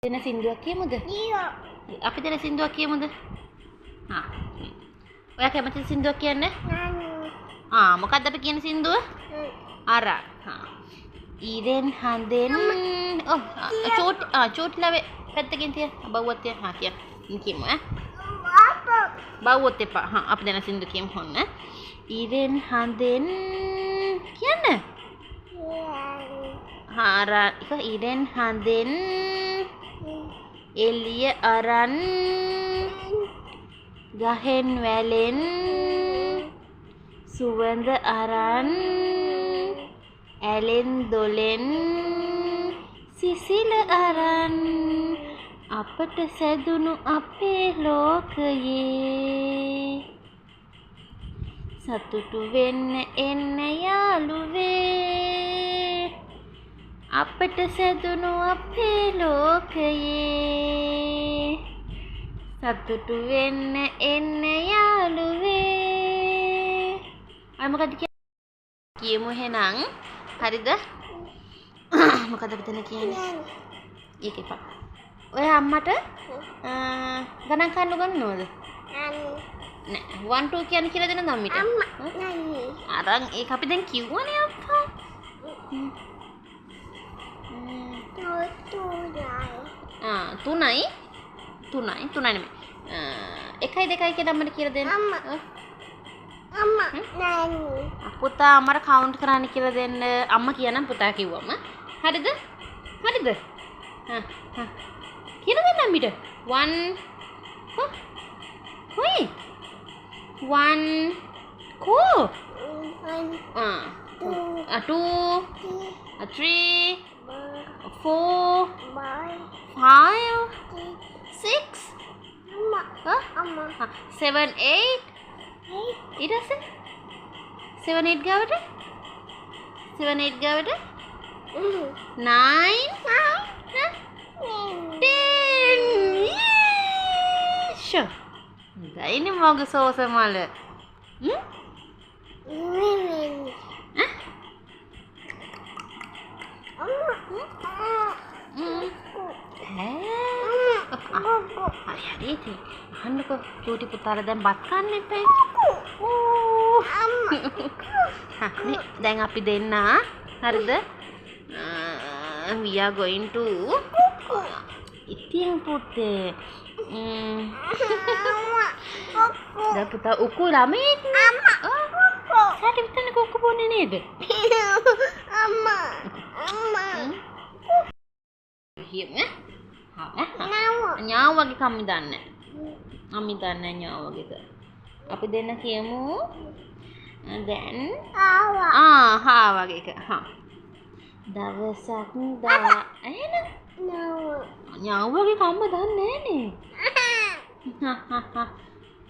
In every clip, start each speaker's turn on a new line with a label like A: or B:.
A: දෙන සින්දුවක් කියමුද? අපි දෙන සින්දුවක් කියමුද? හා. ඔයා කැමති සින්දුවක් කියන්න? මොකක්ද අපි කියන සින්දුව? අර. හා. ඊරෙන් හඳෙන් චෝටිලාවේ පැත්තකින් තිය. බව්වත් තිය. හා කිය. කියමු ඈ. බව්වත් එපා. හා අපි දෙන සින්දුව කියමු හොන්න. ඊරෙන් හඳෙන් කියන්න. අර ඊරෙන් හඳෙන් එළිය අරන් ගහෙන් වැලෙන් සුවඳ අරන් ඇලෙන් දොලෙන් සිසිල අරන් අපට සැදුණු අපේ ලෝකයේ සතුටු වෙන්න එන්න යාළුවේ අපට සැදුණු අපේ ලෝකයේ සතුටු වෙන්න එන්න යාළුවේ. අය මොකද කියමු එහෙනම්. හරිද? මොකද අපි දැන් කියන්නේ? ඒක එපා. ඔය අම්මට ගණන් කන්න උගන්වනවද? නෑ. 1 2 කියන්නේ කියලා දෙනවද අම්මිට? අරන් ඒක අපි දැන් කිව්වනේ අප්පා. තුනයි නෙමෙයි. 1යි 2යි කියලා අම්මට කියලා දෙන්න. අම්මා නෑනි. පුතා අම්මට කවුන්ට් කරන්න කියලා දෙන්න. අම්මා කියනම් පුතා කිව්වම. හරිද? කියලා දෙන්න අම්මිට. 1 කොයි? 1 කෝ? 2 3 4 5 6 7 8 ඊට පස්සේ 7 8 ගාවට 9 10 ෂෝ දයිනේ මොගේ සෝස මල හරි ඉතින් අහන්නකෝ චූටි පුතාලා දැන් බත් කන්න එපා. නේ දැන් අපි දෙන්න හරිද? We are going to ඉතින් පුතේ දැන් පුතා උකු ළමයි සාට විතරනේ කුක්කු බොන්නේ නේද? ඥාව වගේ කම්මි දන්නේ. අම්මි දන්නේ ඥාව වගේද. අපි දෙන්න කියමු. දැන් හා වගේ එක. හා. දවසක් එහෙනම් ඥාව වගේ කම්ම දන්නේ නෑනේ.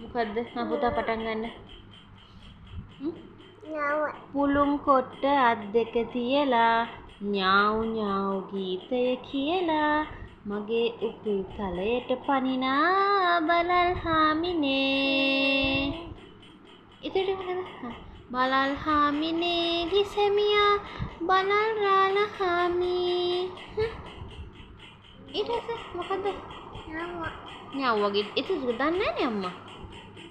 A: මොකද්ද? පුතා පටන් ගන්න. පුළුම් කොට්ට අත් දෙක තියලා ඥාව් ඥාව් ගීතය කියලා මගේ උකුල් තලයට පනිනා බලල් හාමිනේ. ඉතින් බලල් හාමිනේ ගිසෙමියා බලල් රාල හාමි. ඊට පස්සේ මොකද? ඥාව් වගේ ඒක දන්නේ නැහැ අම්මා.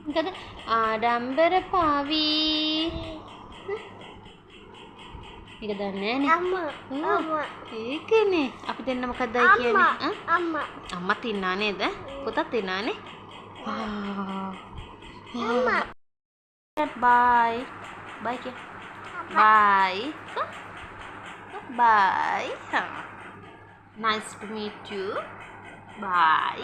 A: මොකද ආඩම්බර පාවි. ඒක දන්නේ නැහැ අම්මා. ඒකනේ. අපි දෙන්න මොකක්දයි කියන්නේ? අම්මා තින්නා නේද? පුතත් තින්නානේ. අම්මා. Bye. Bye කිය. Bye. Bye. Nice to meet you. Bye.